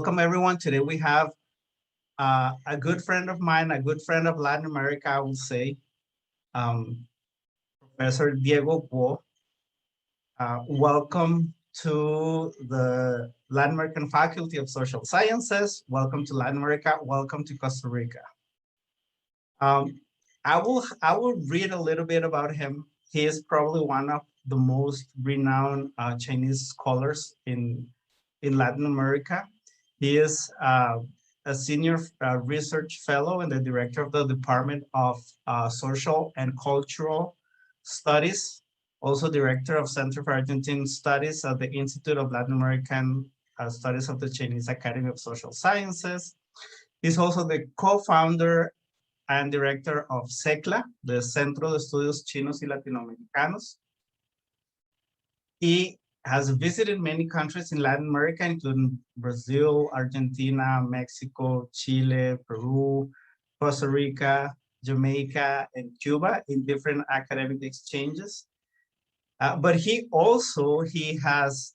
Welcome everyone. Today we have a good friend of mine, a good friend of Latin America, I will say, Professor Diego Guo. Welcome to the Latin American Faculty of Social Sciences. Welcome to Latin America. Welcome to Costa Rica. I will read a little bit about him. He is probably one of the most renowned Chinese scholars in Latin America. He is a senior research fellow and the director of the Department of Social and Cultural Studies, also director of Center for Argentine Studies at the Institute of Latin American Studies of the Chinese Academy of Social Sciences. He's also the co-founder and director of CECLA, the Centro de Estudios Chinos y Latinoamericanos. He has visited many countries in Latin America, including Brazil, Argentina, Mexico, Chile, Peru, Costa Rica, Jamaica, and Cuba in different academic exchanges. But he has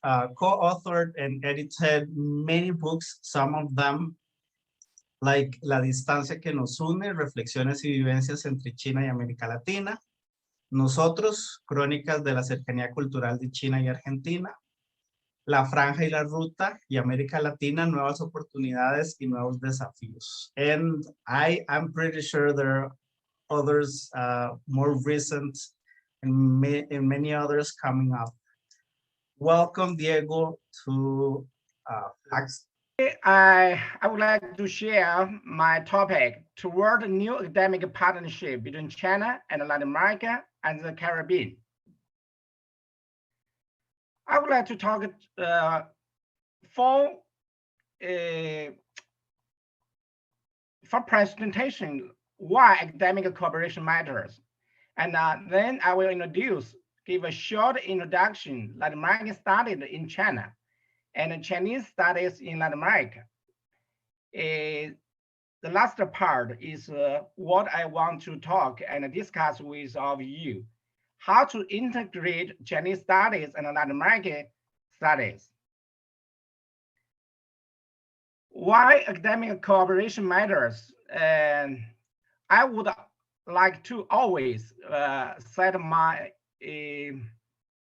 co-authored and edited many books, some of them like La distancia que nos une, reflexiones y vivencias entre China y América Latina. Nosotros, crónicas de la cercanía cultural de China y Argentina, La franja y la ruta y América Latina, nuevas oportunidades y nuevos desafíos. And I'm pretty sure there are others more recent and many others coming up. Welcome, Diego, to Flacso. I would like to share my topic toward a new academic partnership between China and Latin America and the Caribbean. I would like to talk for presentation why academic cooperation matters. And then I will give a short introduction, Latin American studies in China and Chinese studies in Latin America. The last part is what I want to talk and discuss with all of you, how to integrate Chinese studies and Latin American studies. Why academic cooperation matters? And I would like to always cite my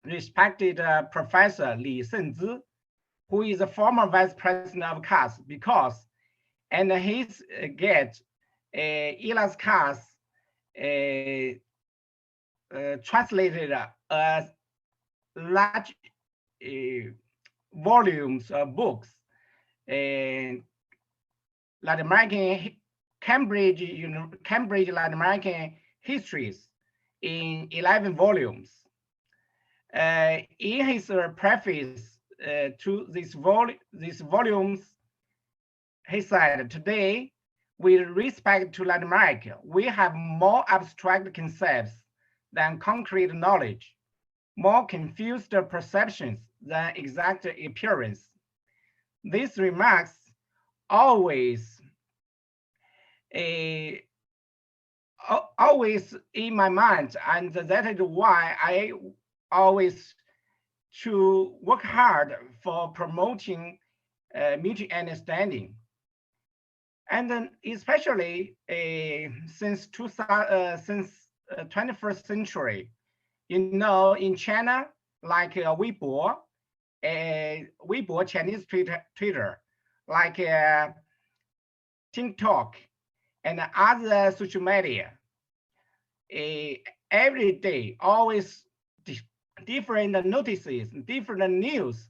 respected Professor Li Shengzi, who is a former vice president of CAS, because, and he's get ILAS-CASS translated as large volumes of books, and Latin American Cambridge Latin American histories in 11 volumes. In his preface to these volumes, he said, "Today, with respect to Latin America, we have more abstract concepts than concrete knowledge, more confused perceptions than exact appearance." These remarks always in my mind, and that is why I always to work hard for promoting mutual understanding. And then especially since 21st century, in China, like Weibo, Chinese Twitter, like TikTok, and other social media, every day, always different notices, different news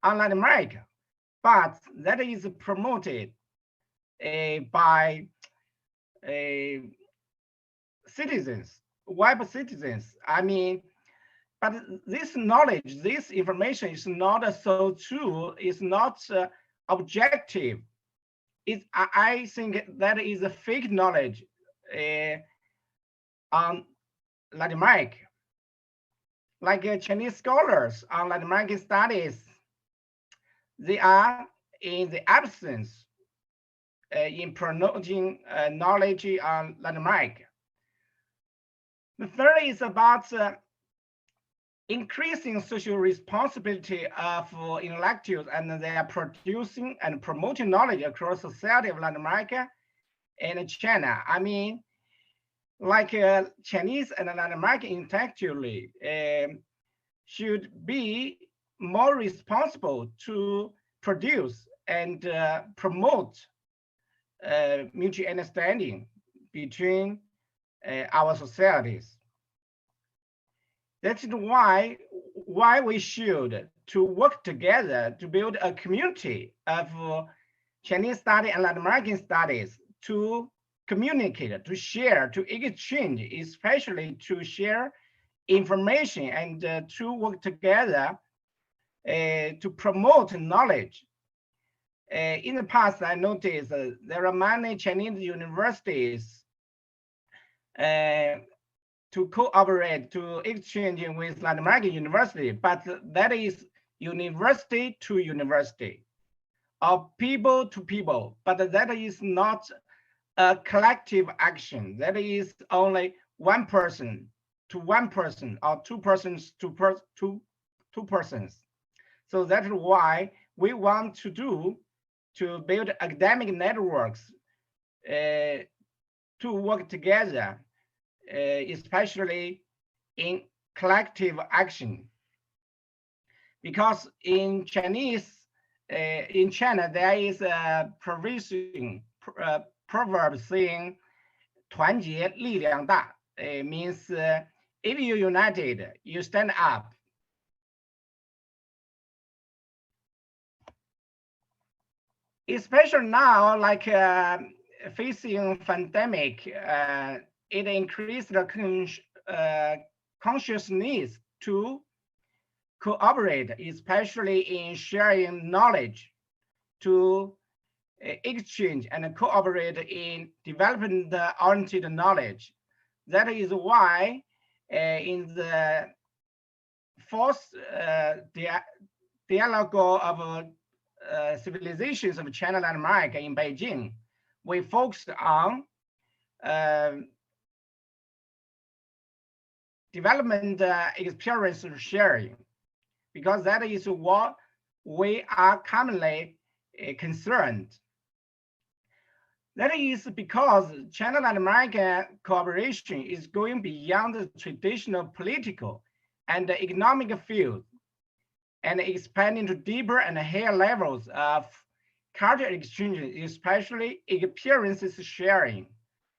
on Latin America, but that is promoted by citizens, web citizens. I mean, but this knowledge, this information is not so true, it's not objective. I think that is a fake knowledge on Latin America. Like Chinese scholars on Latin American studies, they are in the absence in promoting knowledge on Latin America. The third is about increasing social responsibility of intellectuals and they are producing and promoting knowledge across society of Latin America and China. I mean, like Chinese and Latin American intellectually should be more responsible to produce and promote mutual understanding between our societies. That's why we should to work together to build a community of Chinese study and Latin American studies to communicate, to share, to exchange, especially to share information and to work together to promote knowledge. In the past, I noticed there are many Chinese universities to cooperate, to exchange with Latin American university, but that is university to university, or people to people, but that is not a collective action. That is only one person to one person, or two persons to two persons. So that's why we want to build academic networks to work together, especially in collective action. Because in Chinese, in China, there is a proverb saying 团结力量大. Means if you united, you stand up. Especially now, like facing pandemic, it increased the consciousness to cooperate, especially in sharing knowledge, to exchange and cooperate in development-oriented knowledge. That is why in the fourth dialogue of civilizations of China and America in Beijing, we focused on development experience sharing, because that is what we are commonly concerned. That is because China and America cooperation is going beyond the traditional political and economic field and expanding to deeper and higher levels of cultural exchange, especially experiences sharing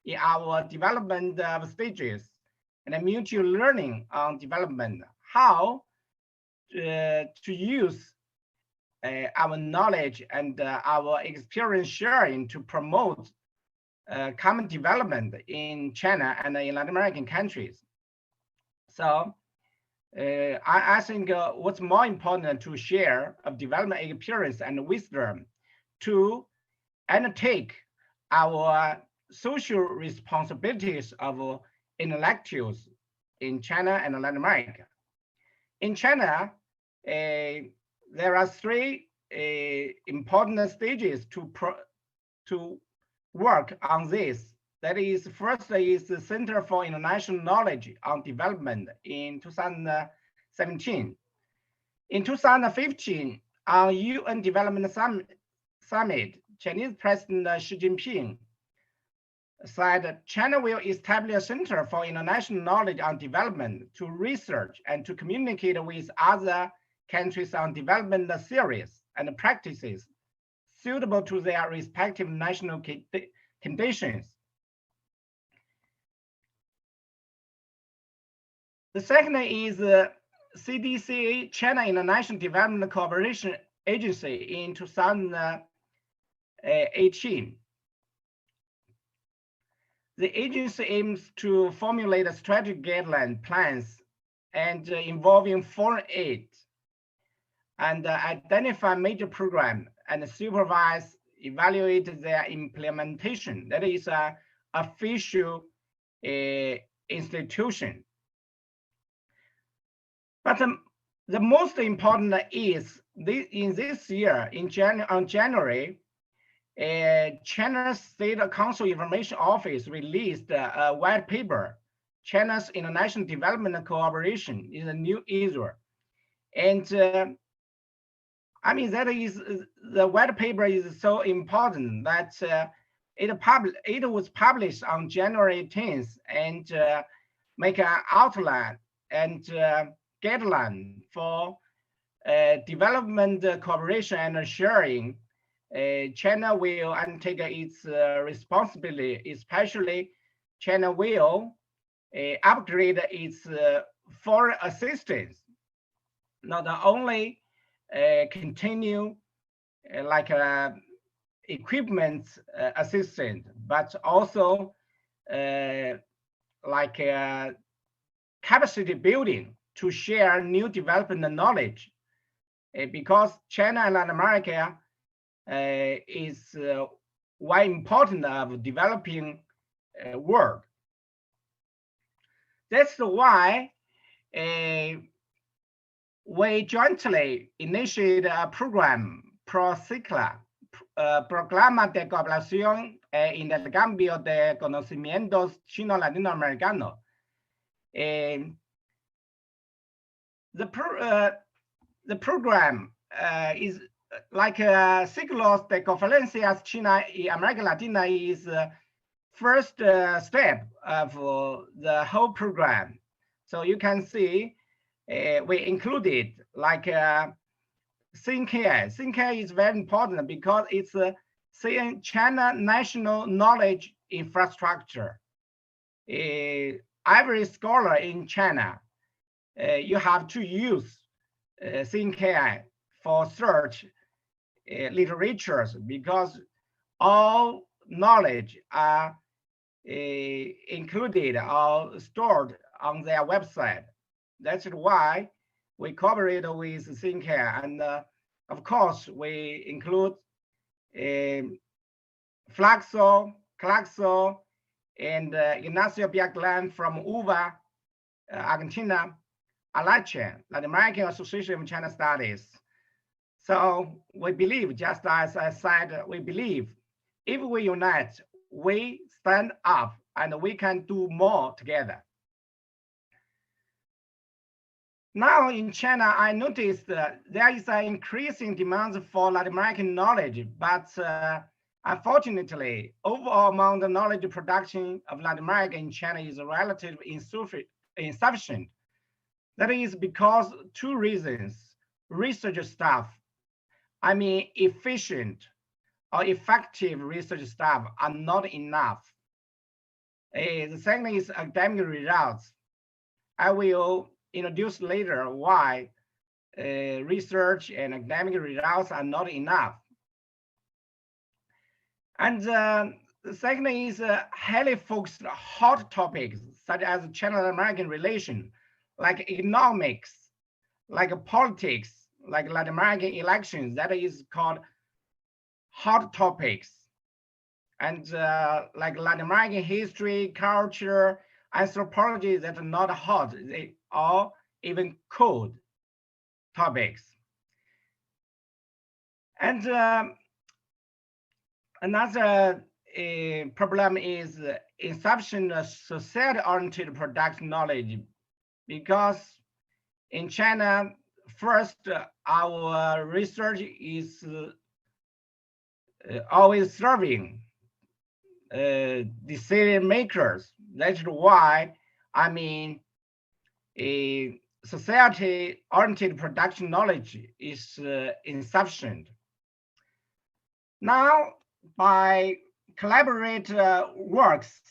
in our development stages and mutual learning on development, how to use our knowledge and our experience sharing to promote common development in China and in Latin American countries. So I think what's more important to share of development experience and wisdom to undertake our social responsibilities of intellectuals in China and Latin America. In China, there are three important stages to work on this. That is, first is the Center for International Knowledge on Development in 2017. In 2015, on UN Development Summit, Chinese President Xi Jinping said China will establish a Center for International Knowledge on Development to research and to communicate with other countries on development theories and practices suitable to their respective national conditions. The second is the CDCA, China International Development Cooperation Agency in 2018. The agency aims to formulate a strategic guideline plans and involving foreign aid and identify major programs and supervise, evaluate their implementation. That is an official institution. But the most important is in this year, on January, China State Council Information Office released a white paper China's international development cooperation is a new era. And I mean, that is, the white paper is so important that it was published on January 10th and make an outline and guideline for development cooperation and sharing. China will undertake its responsibility, especially China will upgrade its foreign assistance, not only continue like equipment assistance, but also like capacity building to share new development knowledge, because China and Latin America is one important of developing world. That's why we jointly initiated a program Ciclo, Programa de Cooperación e Intercambio de Conocimientos Chino-Latinoamericano. The program is like Ciclo de Conferencias China y América Latina is first step of the whole program. So you can see we included like Cunhai. Cunhai is very important because it's China national knowledge infrastructure. Every scholar in China, you have to use Cunhai for search literatures, because all knowledge are included or stored on their website. That's why we cooperate with Cunhai, and of course we include Flacso, and Ignacio Biaglan from UVA, Argentina, ILAS-CASS, Latin American Association of China Studies. So we believe, just as I said, we believe if we unite, we stand up and we can do more together. Now in China, I noticed that there is an increasing demand for Latin American knowledge, but unfortunately, overall amount of knowledge production of Latin America in China is relatively insufficient. That is because two reasons: research staff, I mean efficient or effective research staff are not enough. The second is academic results. I will introduce later why research and academic results are not enough. And the second is highly focused hot topics such as China-American relation, like economics, like politics, like Latin American elections, that is called hot topics. And like Latin American history, culture, anthropology that are not hot, they are even cold topics. And another problem is insufficient society-oriented production knowledge, because in China, first, our research is always serving decision makers. That's why, I mean, a society-oriented production knowledge is insufficient. Now, by collaborate works,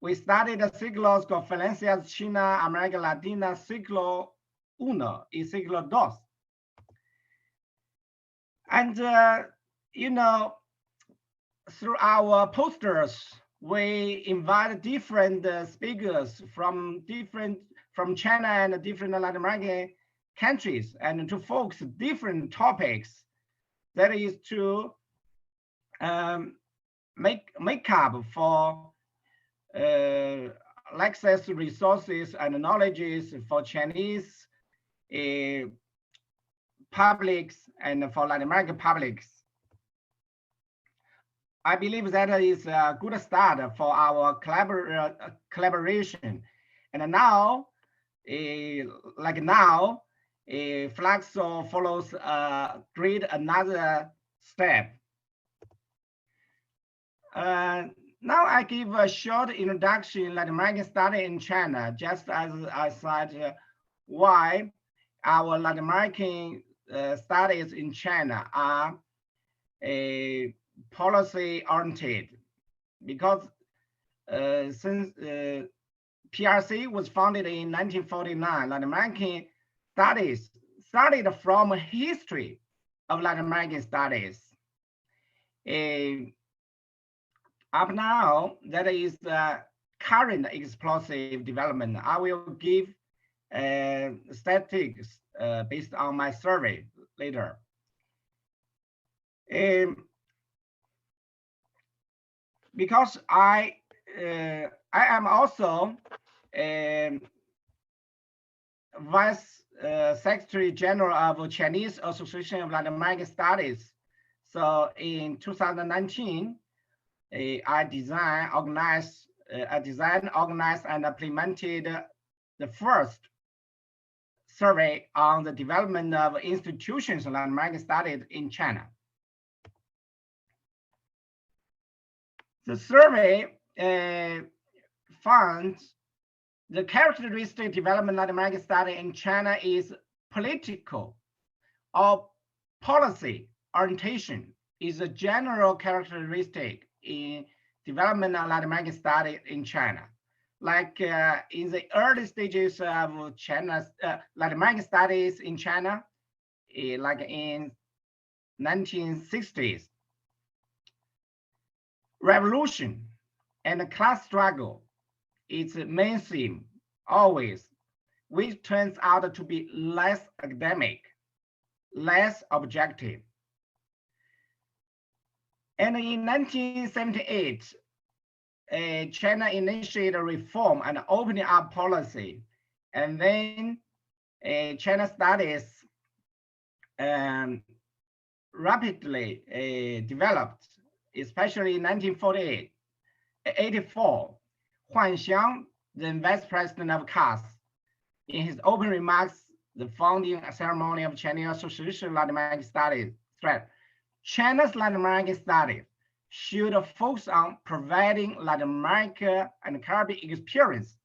we started a Ciclo de Conferencias China, América Latina, Ciclo 1 y Ciclo 2. And, you know, through our posters, we invite different speakers from China and different Latin American countries, and to focus different topics. That is to make up for access resources and knowledges for Chinese publics and for Latin American publics. I believe that is a good start for our collaboration. And now, like now, Flacso follows great another step. Now I give a short introduction Latin American study in China, just as I said why our Latin American studies in China are policy oriented, because since PRC was founded in 1949, Latin American studies started from a history of Latin American studies. Up now, that is the current explosive development. I will give statistics based on my survey later. Because I am also Vice Secretary General of Chinese Association of Latin American Studies. So in 2019, I designed, organized, and implemented the first survey on the development of institutions of Latin American studies in China. The survey finds the characteristic development of Latin American study in China is political or policy orientation is a general characteristic in development of Latin American study in China. Like in the early stages of China's Latin American studies in China, like in 1960s, revolution and class struggle is the main theme always, which turns out to be less academic, less objective. And in 1978, China initiated a reform and opening up policy. And then China studies rapidly developed, especially in 1984. Huan Xiang, then vice president of CASS, in his open remarks, the founding ceremony of Chinese Association of Latin American Studies, stressed China's Latin American studies should focus on providing Latin America and Caribbean experience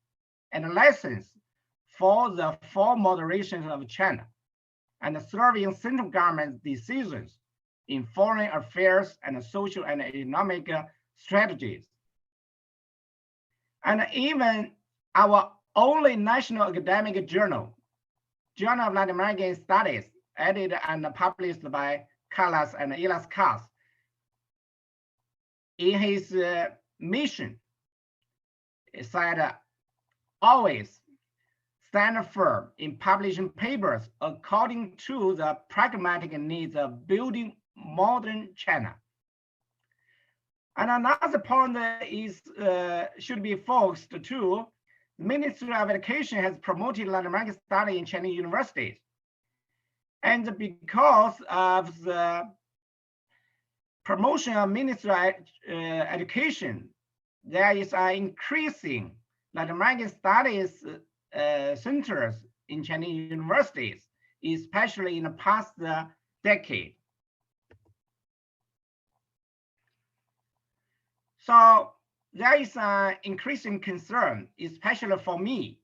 and lessons for the four moderations of China and serving central government decisions in foreign affairs and social and economic strategies. And even our only national academic journal, Journal of Latin American Studies, edited and published by ILAS and ILAS-CASS, in his mission, it said always stand firm in publishing papers according to the pragmatic needs of building modern China. And another point is should be focused to, the Ministry of Education has promoted Latin American study in Chinese universities. And because of the promotion of Ministry of Education, there is an increasing Latin American studies centers in Chinese universities, especially in the past decade. So there is an increasing concern, especially for me.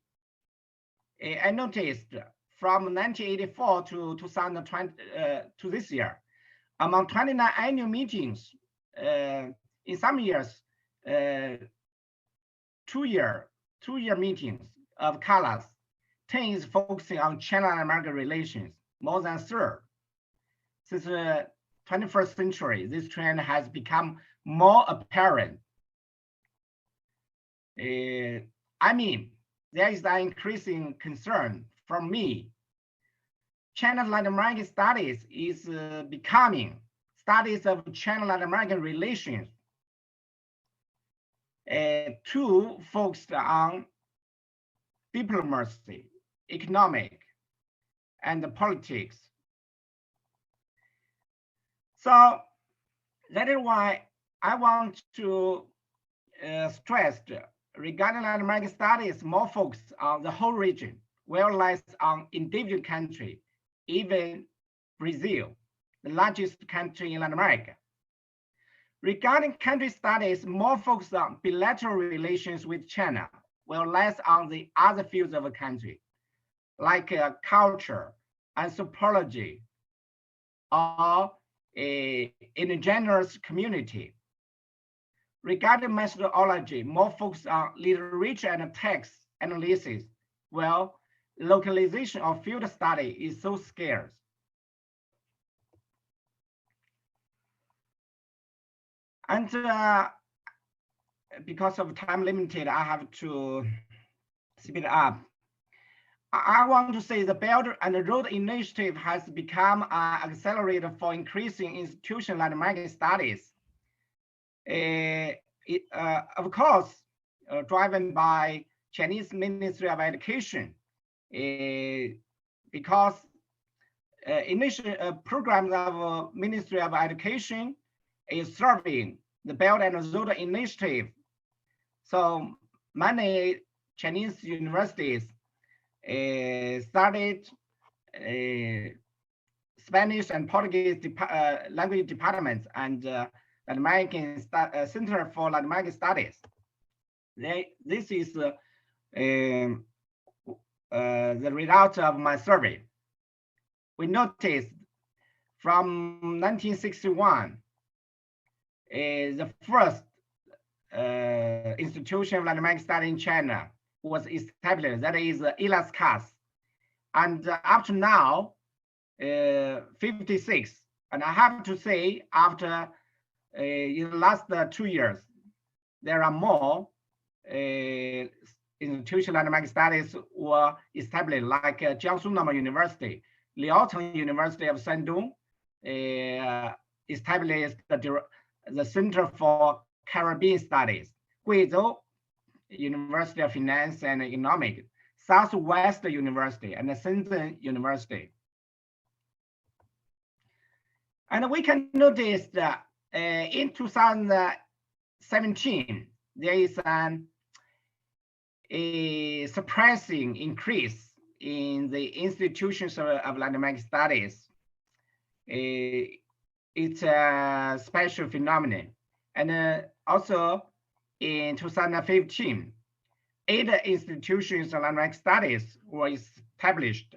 I noticed from 1984 to 2020 to this year, among 29 annual meetings, in some years, two-year meetings of CALAS, 10 is focusing on China-American relations, more than a third. Since the 21st century, this trend has become more apparent. I mean, there is an increasing concern from me. China's Latin American studies is becoming studies of China-Latin American relations, too focused on diplomacy, economic, and politics. So that is why I want to stress regarding Latin American studies, more focused on the whole region, whereas on individual country, even Brazil, the largest country in Latin America. Regarding country studies, more focused on bilateral relations with China, while less on the other fields of a country, like culture, anthropology, or indigenous community. Regarding methodology, more focused on literature and text analysis, while localization of field study is so scarce. And because of time limited, I have to speed up. I want to say the Belt and Road Initiative has become an accelerator for increasing institutional Latin American studies. Of course, driven by Chinese Ministry of Education, because initial programs of Ministry of Education is serving the Belt and Road Initiative. So many Chinese universities started Spanish and Portuguese language departments and Latin American Center for Latin American Studies. This is the result of my survey. We noticed from 1961, the first institution of Latin American study in China was established, that is ILAS-CASS. And up to now, 56. And I have to say, after in the last 2 years, there are more institutional Latin American studies were established, like Jiangsu Normal University, Liaotong University of Shandong established the Center for Caribbean Studies, Guizhou University of Finance and Economics, Southwest University, and Shenzhen University. And we can notice that in 2017, there is a surprising increase in the institutions of Latin American studies. It's a special phenomenon. And also in 2015, 8 institutions of Latin American studies were established.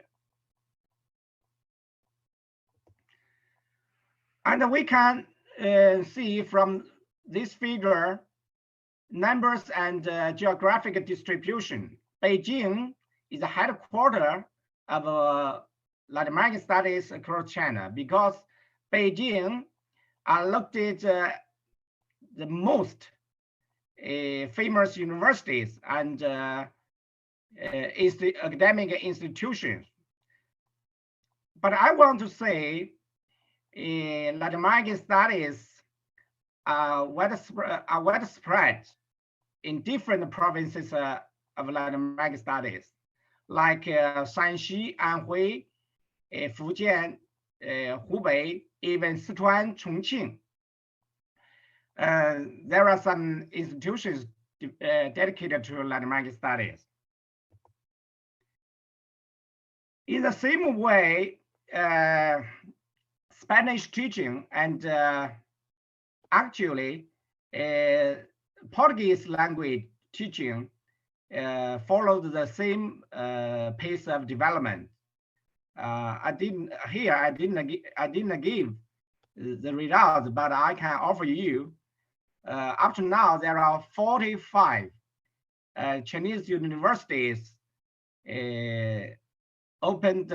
And we can see from this figure, numbers and geographic distribution. Beijing is the headquarters of Latin American studies across China, because Beijing are located the most famous universities and academic institutions. But I want to say Latin American studies are widespread in different provinces of Latin American studies, like Shanxi, Anhui, Fujian, Hubei, even Sichuan, Chongqing. There are some institutions dedicated to Latin American studies. In the same way, Spanish teaching and actually Portuguese language teaching followed the same pace of development. I didn't give the results, but I can offer you. Up to now, there are 45 Chinese universities opened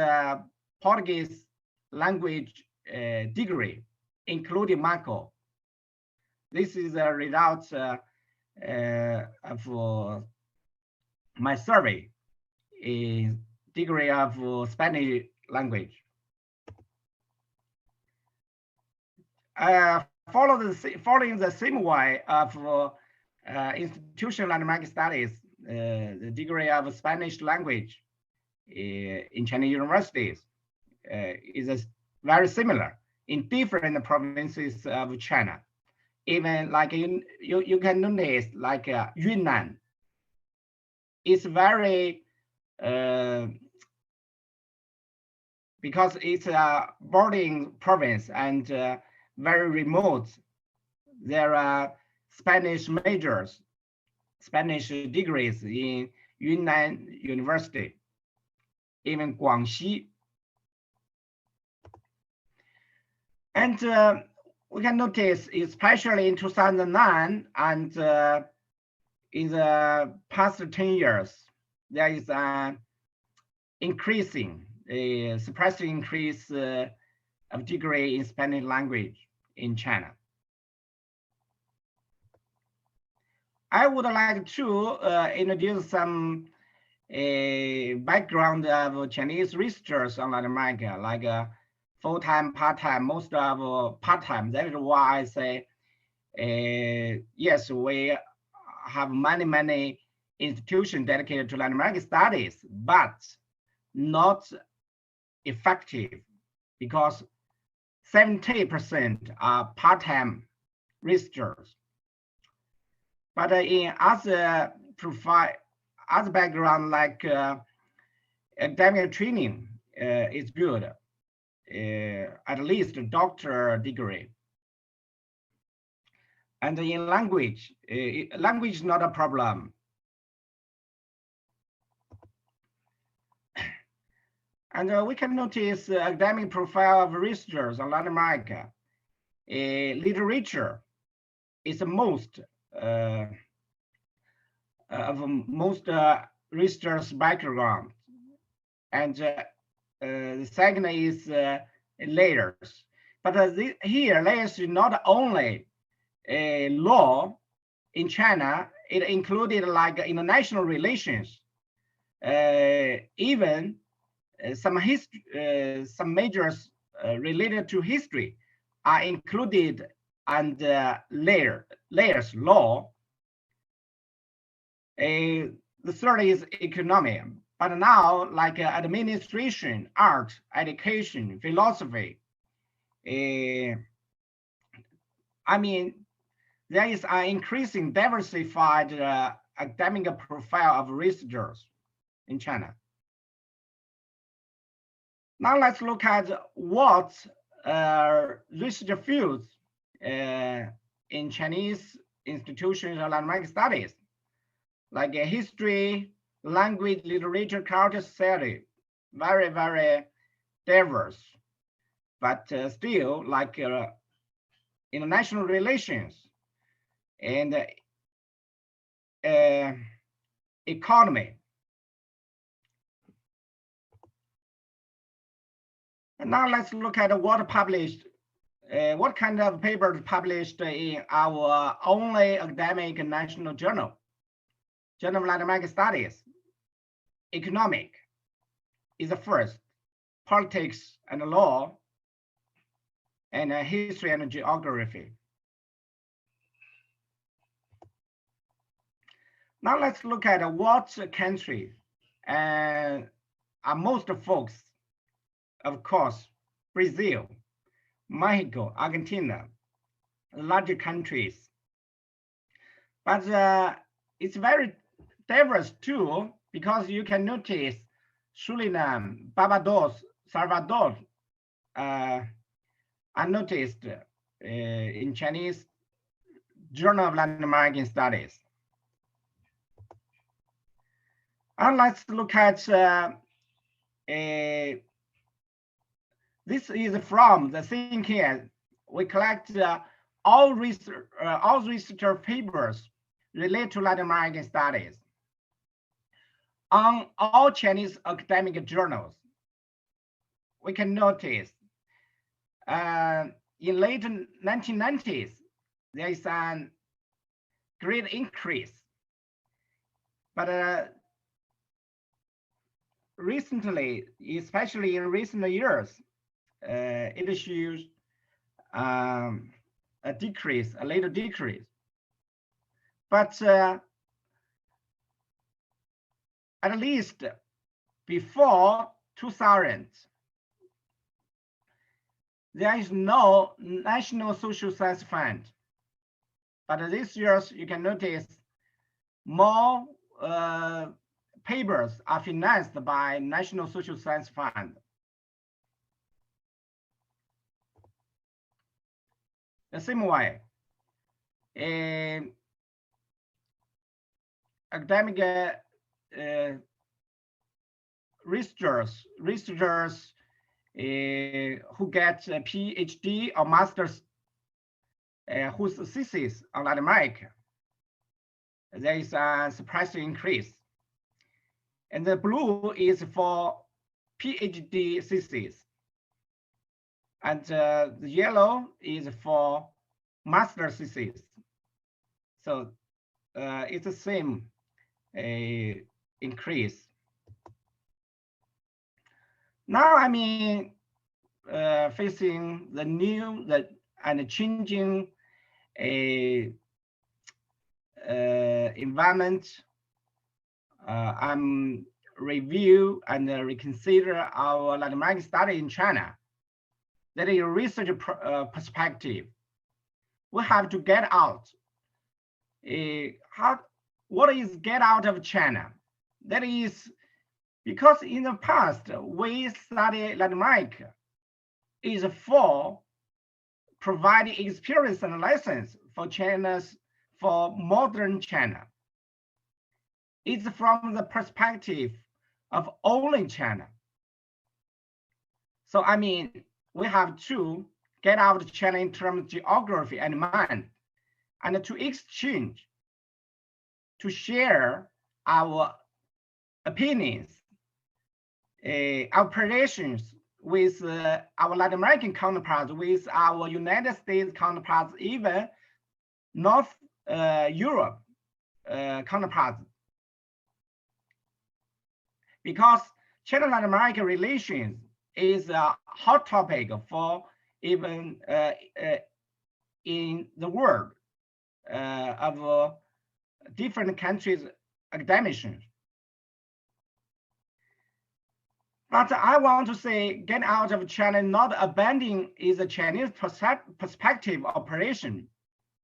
Portuguese language degree, including Marco. This is a result of my survey, a degree of Spanish language. Following the same way of institutional Latin American studies, the degree of Spanish language in Chinese universities is very similar in different provinces of China. Even like you can notice, like Yunnan, it's very because it's a bordering province and very remote. There are Spanish majors, Spanish degrees in Yunnan University, even Guangxi. And we can notice, especially in 2009 and in the past 10 years, there is an increasing, a surprising increase of degree in Spanish language in China. I would like to introduce some background of Chinese researchers on Latin America, like full-time, part-time, most of part-time. That is why I say, yes, we have many institutions dedicated to Latin American studies, but not effective because 70% are part-time researchers. But in other profile, other background like academic training is good, at least a doctor degree. And in language, language is not a problem. And we can notice academic profile of researchers on Latin America. Literature is the most research background, and the second is layers. But here layers is not only law in China. It included like international relations, even some history, some majors related to history are included under layers law. The third is economy, but now like administration, art, education, philosophy. I mean, there is an increasing diversified academic profile of researchers in China. Now let's look at what research fields in Chinese institutions of Latin American studies, like history, language, literature, culture, society, very diverse, but still like international relations and economy. And now let's look at what published, what kind of papers published in our only academic national journal, Journal of Latin American Studies. Economic is the first, politics and law, and history and geography. Now let's look at what countries are most focused. Of course, Brazil, Mexico, Argentina, larger countries. But it's very diverse too, because you can notice Suriname, Barbados, Salvador are noticed in Chinese Journal of Latin American Studies. And let's look at this is from the thing here. We collect all research papers related to Latin American studies on all Chinese academic journals. We can notice in late 1990s, there is a great increase. But recently, especially in recent years, it shows a decrease, a little decrease. But at least before 2000, there is no National Social Science Fund. But this year, you can notice more papers are financed by National Social Science Fund. The same way, academic researchers who get a PhD or master's whose thesis on Latin America, there is a surprising increase. And the blue is for PhD thesis. And the yellow is for master thesis. So it's the same increase. Now, I mean, facing the new and changing environment, I'm review and reconsider our Latin American study in China. That is a research perspective. We have to get out. What is get out of China? That is because in the past, we study Latin America is for providing experience and lessons for modern China. It's from the perspective of only China. So I mean, we have to get out of China in terms of geography and mind, and to exchange, to share our opinions, operations with our Latin American counterparts, with our United States counterparts, even North Europe counterparts. Because China-Latin America relations is a hot topic for even in the world of different countries' academicians. But I want to say, get out of China, not abandoning is a Chinese perspective operation,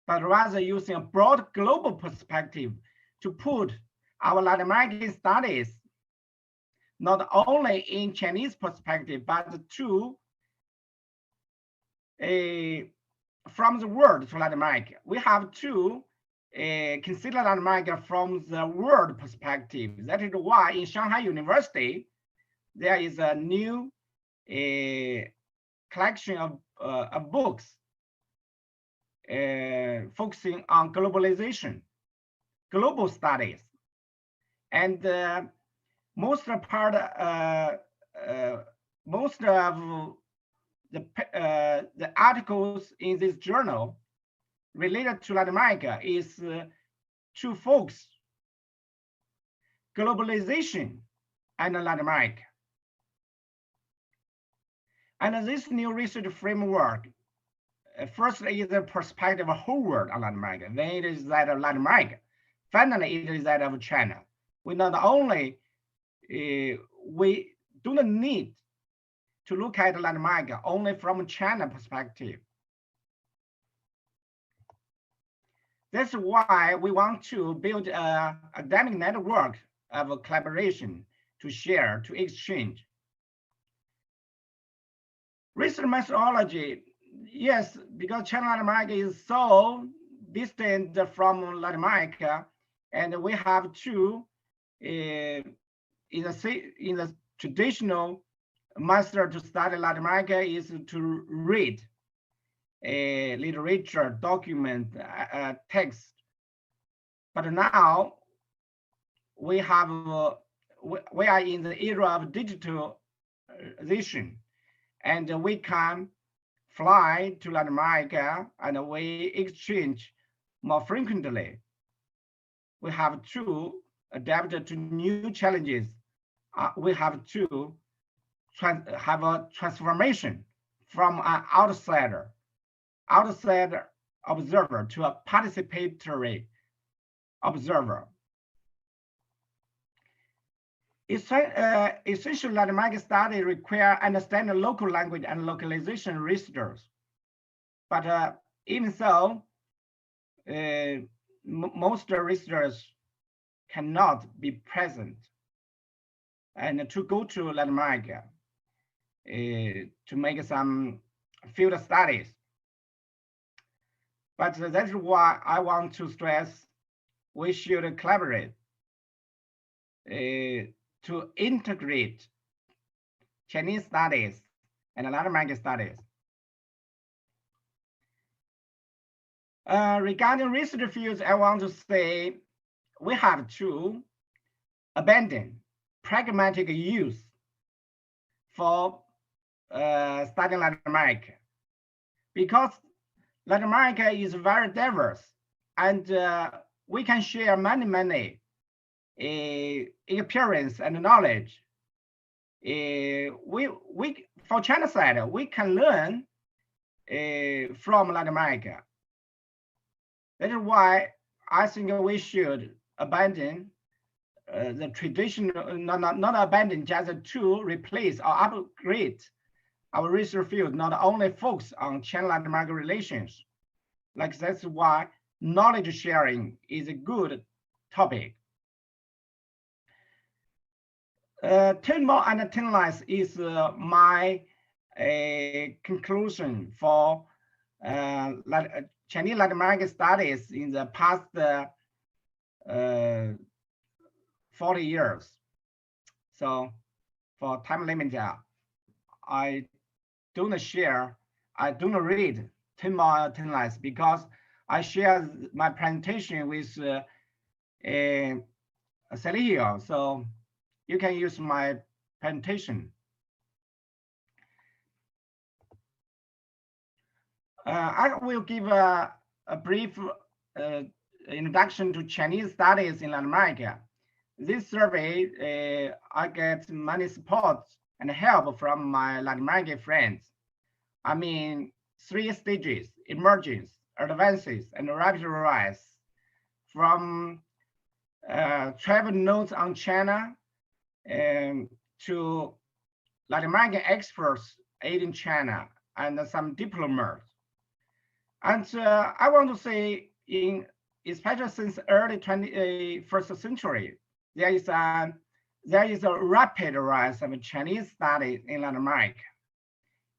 but rather using a broad global perspective to put our Latin American studies not only in Chinese perspective, but to from the world to Latin America. We have to consider Latin America from the world perspective. That is why in Shanghai University, there is a new collection of books focusing on globalization, global studies. And most of the articles in this journal related to Latin America is to focus globalization and Latin America. And this new research framework, first is the perspective of whole world on Latin America, then it is that of Latin America. Finally, it is that of China. We not only we do not need to look at Latin America only from China perspective. That's why we want to build an academic network of collaboration to share, to exchange. Research methodology, yes, because China Latin America is so distant from Latin America, and we have to, in the traditional method to study Latin America is to read literature, document, text. But now we have we are in the era of digitalization, and we can fly to Latin America and we exchange more frequently. We have to adapt to new challenges. We have to have a transformation from an outsider observer to a participatory observer. Essential Latin American study require understanding local language and localization research. But even so, most researchers cannot be present and to go to Latin America to make some field studies. But that's why I want to stress we should collaborate to integrate Chinese studies and Latin American studies. Regarding research fields, I want to say we have to abandon pragmatic use for studying Latin America, because Latin America is very diverse, and we can share many experience and knowledge. For China side, we can learn from Latin America. That is why I think we should abandon the traditional, not abandon, just to replace or upgrade our research field, not only focus on China-Latin America relations. Like that's why knowledge sharing is a good topic. 10 more and 10 less is my conclusion for Chinese Latin American studies in the past 40 years. So for time limit, I don't read 10 more 10 less, because I share my presentation with Sergio, so you can use my presentation. I will give a brief introduction to Chinese studies in Latin America. This survey, I get many support and help from my Latin American friends. I mean, 3 stages: emergence, advances, and rapid rise. From travel notes on China to Latin American experts aiding China and some diplomats. And I want to say, especially since early 21st century, there is a rapid rise of Chinese studies in Latin America,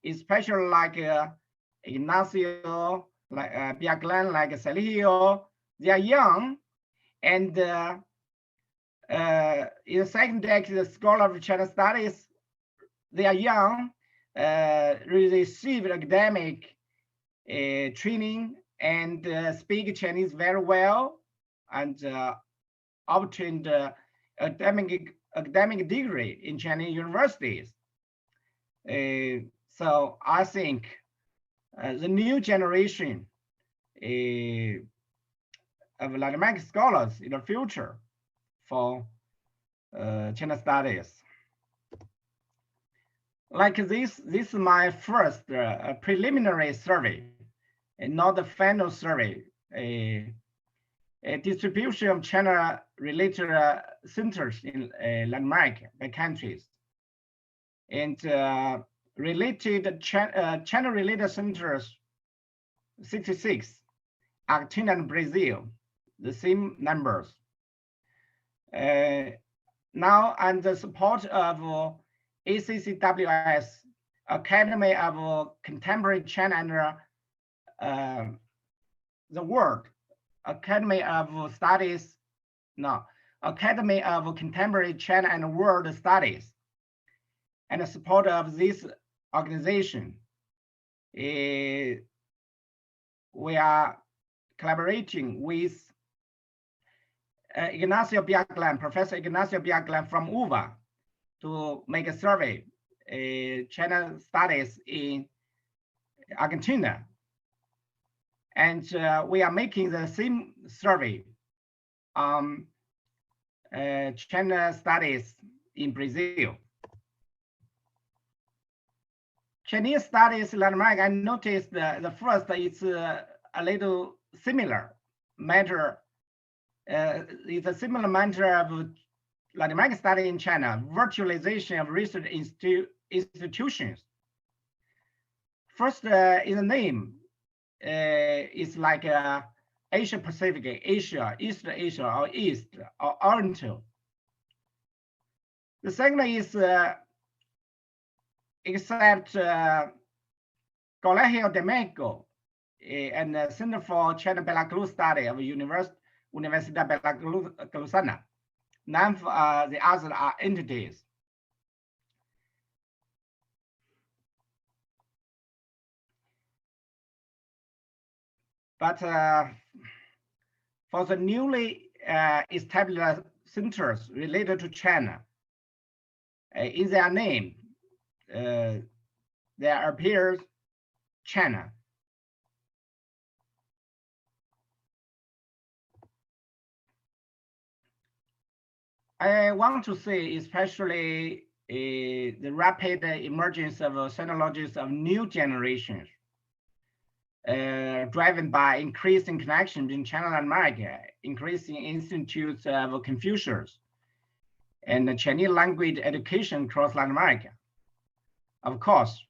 especially like Ignacio, like Biaglan, like Sergio. They are young, and in the second decade, the scholar of China studies, they are young, receive academic training and speak Chinese very well, and obtained academic degree in Chinese universities. So I think the new generation of Latin American scholars in the future for China studies. Like this is my first preliminary survey, and not the final survey. A distribution of China-related centers in Latin America by countries, and related China-related centers 66, Argentina and Brazil, the same numbers. Now, and the support of ACCWS, Academy of Contemporary China and the World, Academy of Studies, no, Academy of Contemporary China and World Studies, and the support of this organization. We are collaborating with Ignacio Biaglan, Professor Ignacio Biaglan from UVA, to make a survey, China studies in Argentina. And we are making the same survey on China studies in Brazil. Chinese studies in Latin America, I noticed the first is a little similar matter. It's a similar matter of Latin American study in China, virtualization of research institutions. First, in the name, it's like Asia Pacific, Asia, East Asia, or East, or Oriental. The second is except Colegio de Mexico and the Center for China-Belarus Study of Universidad Belarusana. None of the others are entities. But for the newly established centers related to China, in their name, there appears China. I want to say especially the rapid emergence of technologies of new generations, driven by increasing connection between China and America, increasing institutes of Confucius, and the Chinese language education across Latin America. Of course,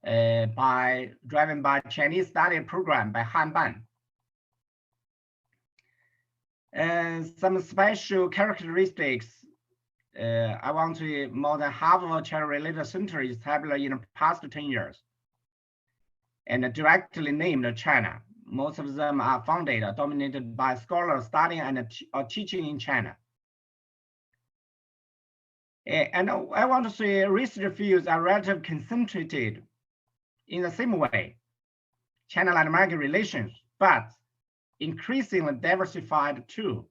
driven by Chinese study program by Hanban. And some special characteristics, I want to more than half of China-related centers established in the past 10 years and directly named China. Most of them are founded or dominated by scholars studying and or teaching in China. And I want to say research fields are relatively concentrated in the same way, China-Latin American relations, but increasingly diversified too.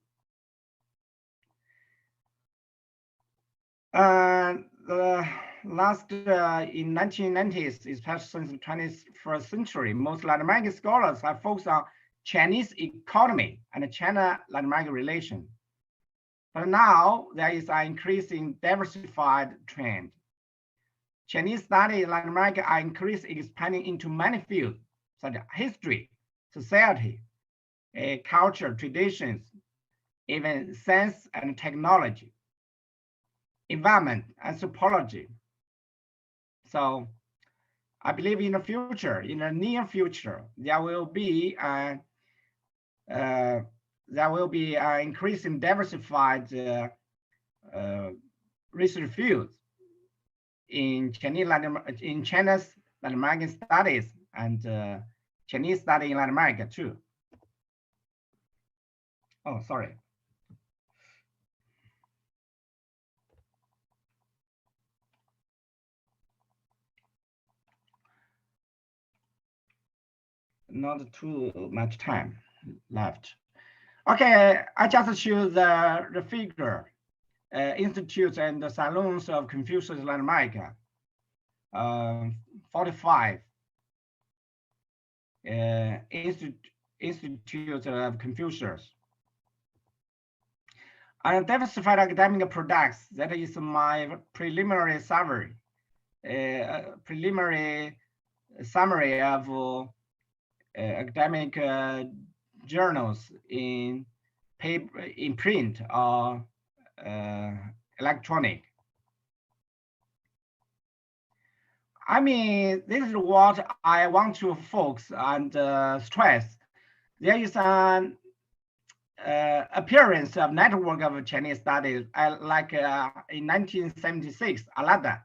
The last in 1990s, especially since the 21st century, most Latin American scholars have focused on Chinese economy and China-Latin American relations. But now there is an increasing diversified trend. Chinese studies in Latin America are increasingly expanding into many fields, such as history, society, culture, traditions, even science and technology, environment, anthropology. So I believe in the future, in the near future, there will be increasing diversified research fields in Chinese China's Latin American studies and Chinese study in Latin America too. Oh, sorry. Not too much time left. Okay, I just choose the figure, institutes and the salons of Confucius in Latin America. 45 institutes of Confucius. And diversified academic products, that is my preliminary summary, of academic journals in paper, in print or electronic. I mean, this is what I want to focus and stress. There is an appearance of network of Chinese studies, like in 1976, Alada,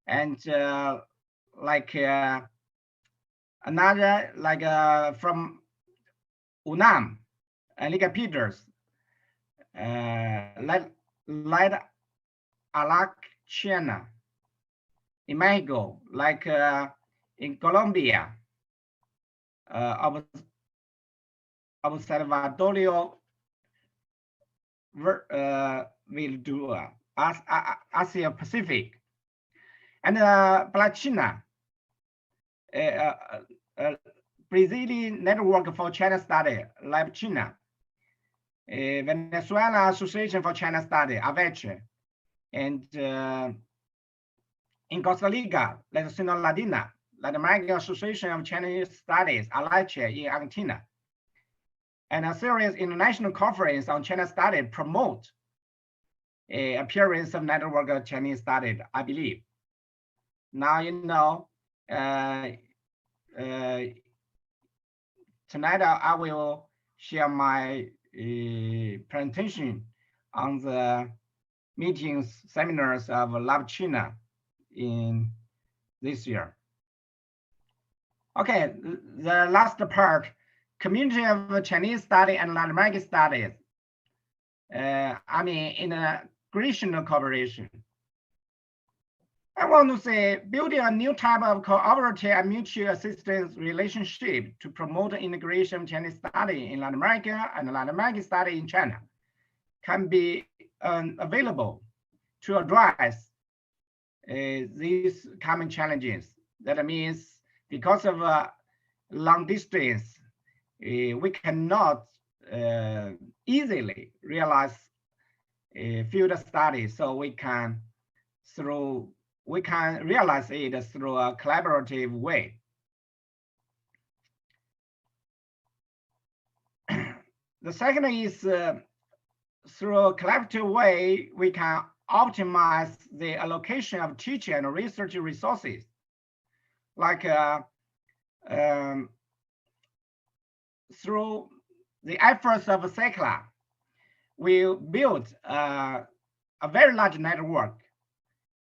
and like another, like from UNAM, Liga Peters, like China, in Mexico, like in Colombia, Observatorio Vildua, Asia Pacific, and China, Brazilian Network for China Study, Lab China, Venezuela Association for China Study, AVECHE, and in Costa Rica, Latina, Latin American Association of Chinese Studies, ALACHE in Argentina, and a serious international conference on China study promote appearance of network of Chinese study, I believe. Now, you know, tonight I will share my presentation on the meetings, seminars of Latina in this year. Okay, the last part, community of Chinese study and Latin American studies. Integration cooperation. I want to say building a new type of cooperative and mutual assistance relationship to promote integration of Chinese study in Latin America and Latin American study in China can be available to address these common challenges. That means because of long distance, we cannot easily realize field studies, so we can realize it through a collaborative way. The second is through a collaborative way, we can optimize the allocation of teaching and research resources. Like through the efforts of Ciclo, we built a very large network,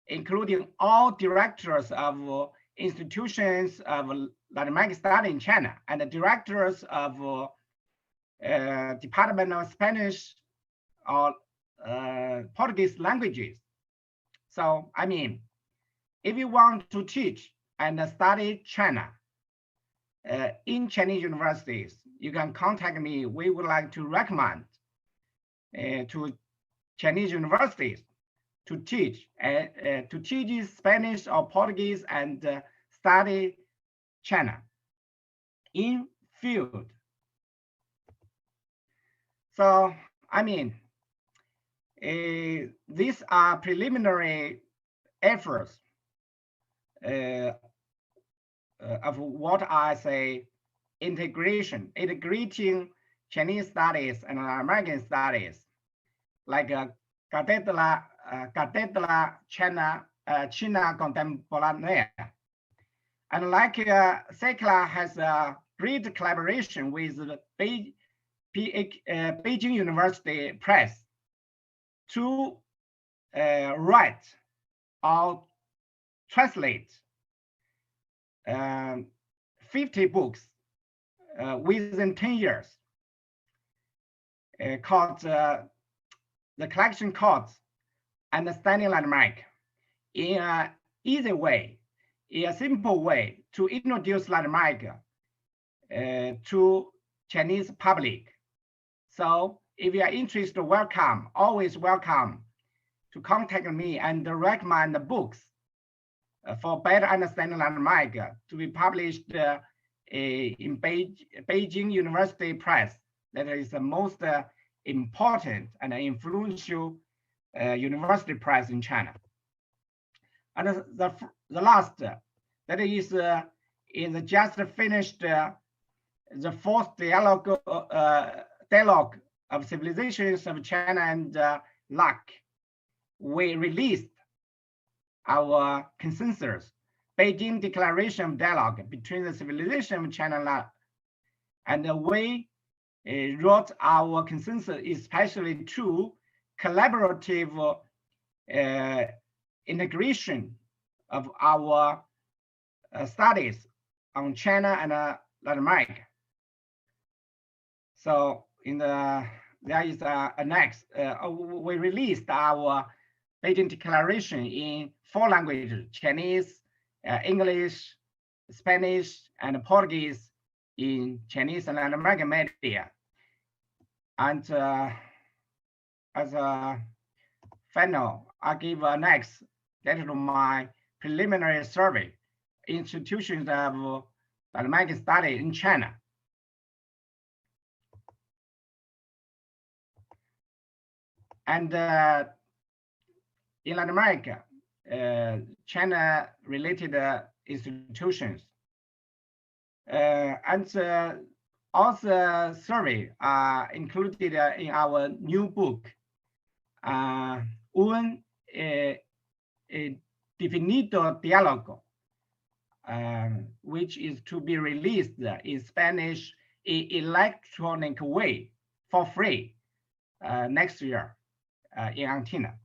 including all directors of institutions of Latin American study in China and the directors of Department of Spanish or Portuguese languages. So, if you want to teach and study China in Chinese universities, you can contact me. We would like to recommend to Chinese universities to teach Spanish or Portuguese and study China in field. So, these are preliminary efforts of what I say integrating Chinese studies and American studies, like Cátedra China Contemporánea. And like Ciclo has a great collaboration with the Beijing University Press to write or translate 50 books within 10 years, called the collection called Understanding Latin America, in an easy way, in a simple way to introduce Latin America to Chinese public. So if you are interested, welcome, always welcome to contact me and recommend the books for better understanding Latin America to be published in Beijing University Press. That is the most important and influential university press in China. And the last, that is just finished the fourth dialogue of civilizations of China and LAC. We released our consensus, Beijing Declaration of Dialogue between the civilization of China and LAC. And we wrote our consensus especially to collaborative integration of our studies on China and Latin America. So there is a next, we released our Beijing Declaration in 4 languages: Chinese, English, Spanish, and Portuguese in Chinese and Latin American media. And as a final, I give next that to my preliminary survey, institutions of Latin American study in China. And in Latin America, China-related institutions. And also survey are included in our new book, Un definido diálogo, which is to be released in Spanish in electronic way for free next year in Argentina.